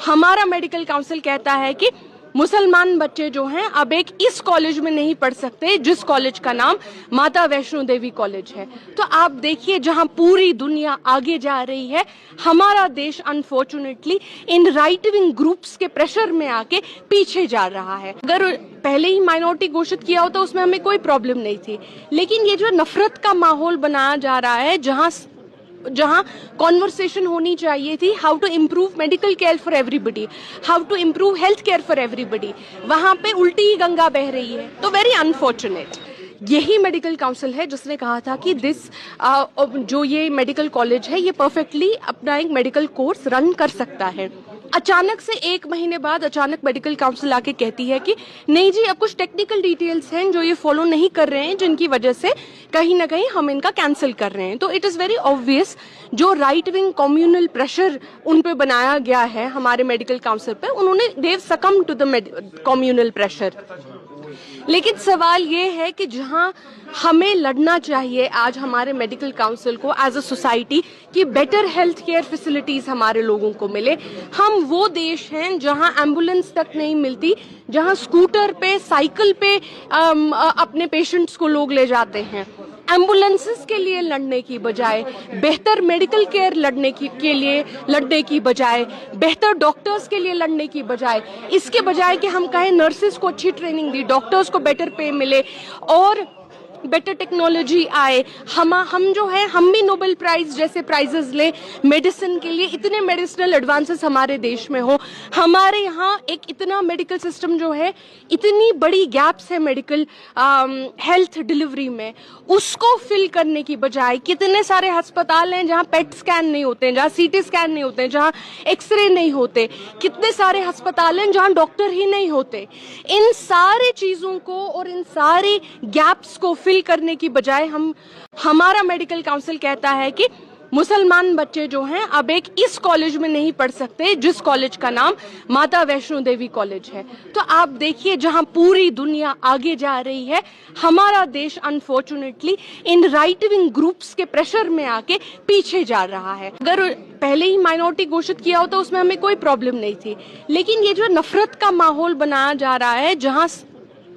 हमारा medical council कहता है कि मुसलमान बच्चे जो हैं अब एक इस कॉलेज में नहीं पढ़ सकते जिस कॉलेज का नाम माता वैष्णो देवी कॉलेज है। तो आप देखिए जहां पूरी दुनिया आगे जा रही है, हमारा देश unfortunately in right wing groups के प्रेशर में आके पीछे जा रहा है। अगर पहले ही माइनॉरिटी घोषित किया होता उसमें हमें कोई प्रॉब्लम नहीं थी, लेकिन ये जो नफरत का माहौल बनाया जा रहा है, जहां कॉन्वर्सेशन होनी चाहिए थी how to improve medical care for everybody, how to improve health care for everybody, वहां पे उल्टी ही गंगा बह रही है। तो वेरी अनफॉर्चुनेट। यही मेडिकल काउंसिल है जिसने कहा था कि जो ये मेडिकल कॉलेज है ये परफेक्टली अपना एक मेडिकल कोर्स रन कर सकता है। अचानक से 1 महीने बाद अचानक मेडिकल काउंसिल आके कहती है कि नहीं जी, अब कुछ टेक्निकल डिटेल्स हैं जो ये फॉलो नहीं कर रहे हैं, जिनकी वजह से कहीं ना कहीं हम इनका कैंसिल कर रहे हैं। तो इट इज वेरी ऑब्वियस जो राइट विंग कम्युनल प्रेशर उन पे बनाया गया है हमारे मेडिकल काउंसिल पे, उन्होंने देव सकम टू द कम्युनल प्रेशर। लेकिन सवाल ये है कि जहां हमें लड़ना चाहिए आज हमारे मेडिकल काउंसिल को एज अ सोसाइटी कि बेटर हेल्थ केयर फैसिलिटीज हमारे लोगों को मिले, हम वो देश हैं जहां एम्बुलेंस तक नहीं मिलती, जहां स्कूटर पे, साइकिल पे अपने पेशेंट्स को लोग ले जाते हैं। एम्बुलेंसेस के लिए लड़ने की बजाय, बेहतर मेडिकल केयर के लिए लड़ने की बजाय, बेहतर डॉक्टर्स के लिए लड़ने की बजाय, इसके बजाय कि हम कहें नर्सेस को अच्छी ट्रेनिंग दी, डॉक्टर्स को बेटर पे मिले और बेटर टेक्नोलॉजी आए, हम जो है हम भी नोबेल प्राइज जैसे प्राइजेस ले मेडिसिन के लिए, इतने मेडिसिनल एडवांसेस हमारे देश में हो, हमारे यहाँ एक इतना मेडिकल सिस्टम जो है, इतनी बड़ी गैप्स है मेडिकल हेल्थ डिलीवरी में, उसको फिल करने की बजाय कितने सारे अस्पताल हैं जहाँ पेट स्कैन नहीं होते हैं, जहाँ सीटी स्कैन नहीं होते हैं, जहाँ एक्सरे नहीं होते, कितने सारे अस्पताल हैं जहाँ डॉक्टर ही नहीं होते। इन सारी चीजों को और इन सारी गैप्स को फिल करने की बजाय हमारा मेडिकल काउंसिल कहता है कि मुसलमान बच्चे जो हैं अब एक इस कॉलेज में नहीं पढ़ सकते जिस कॉलेज का नाम माता वैष्णो देवी कॉलेज है। तो आप देखिए जहां पूरी दुनिया आगे जा रही है, हमारा देश unfortunately in right wing groups के प्रेशर में आके पीछे जा रहा है। अगर पहले ही माइनॉरिटी घोषित किया होता उसमें हमें कोई प्रॉब्लम नहीं थी, लेकिन ये जो नफरत का माहौल बनाया जा रहा है,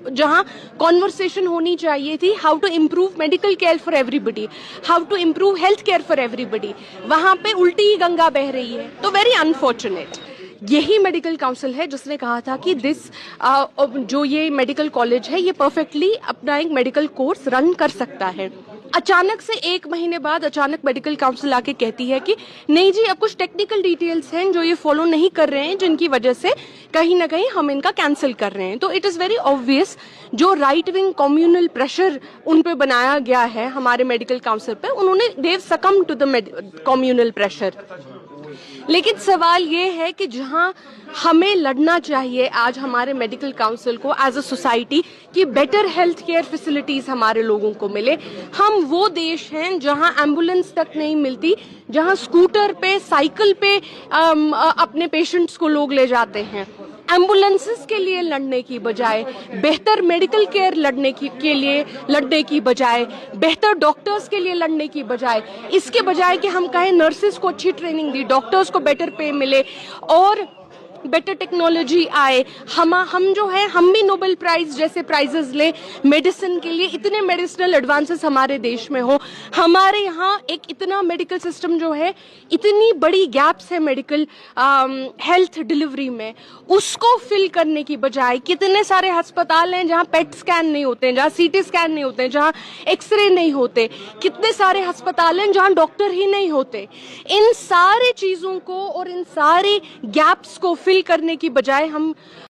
जहां कॉन्वर्सेशन होनी चाहिए थी how to improve medical care for everybody, how to improve health care for everybody, वहां पे उल्टी ही गंगा बह रही है। तो वेरी अनफॉर्चुनेट। यही मेडिकल काउंसिल है जिसने कहा था कि जो ये मेडिकल कॉलेज है ये परफेक्टली अपना एक मेडिकल कोर्स रन कर सकता है। अचानक से 1 महीने बाद अचानक मेडिकल काउंसिल आके कहती है कि नहीं जी, अब कुछ टेक्निकल डिटेल्स हैं जो ये फॉलो नहीं कर रहे हैं, जिनकी वजह से कहीं ना कहीं हम इनका कैंसिल कर रहे हैं। तो इट इज वेरी ऑब्वियस जो राइट विंग कम्युनल प्रेशर उन पे बनाया गया है हमारे मेडिकल काउंसिल पे, उन्होंने देव सकम टू द कम्युनल प्रेशर। लेकिन सवाल ये है कि जहां हमें लड़ना चाहिए आज हमारे मेडिकल काउंसिल को एज अ सोसाइटी कि बेटर हेल्थ केयर फैसिलिटीज हमारे लोगों को मिले, हम वो देश हैं जहां एम्बुलेंस तक नहीं मिलती, जहां स्कूटर पे, साइकिल पे अपने पेशेंट्स को लोग ले जाते हैं। एम्बुलेंसेस के लिए लड़ने की बजाय, बेहतर मेडिकल केयर के लिए लड़ने की बजाय, बेहतर डॉक्टर्स के लिए लड़ने की बजाय, इसके बजाय कि हम कहें नर्सेस को अच्छी ट्रेनिंग दी, डॉक्टर्स को बेटर पे मिले और बेटर टेक्नोलॉजी आए, हम जो है हम भी नोबेल प्राइज जैसे प्राइजेस ले मेडिसिन के लिए, इतने मेडिसिनल एडवांसेस हमारे देश में हो, हमारे यहाँ एक इतना मेडिकल सिस्टम जो है, इतनी बड़ी गैप्स है मेडिकल हेल्थ डिलीवरी में, उसको फिल करने की बजाय कितने सारे अस्पताल हैं जहाँ पेट स्कैन नहीं होते हैं, जहाँ सीटी स्कैन नहीं होते हैं, जहाँ एक्सरे नहीं होते, कितने सारे अस्पताल हैं जहाँ डॉक्टर ही नहीं होते। इन सारी चीजों को और इन सारी गैप्स को फिल करने की बजाय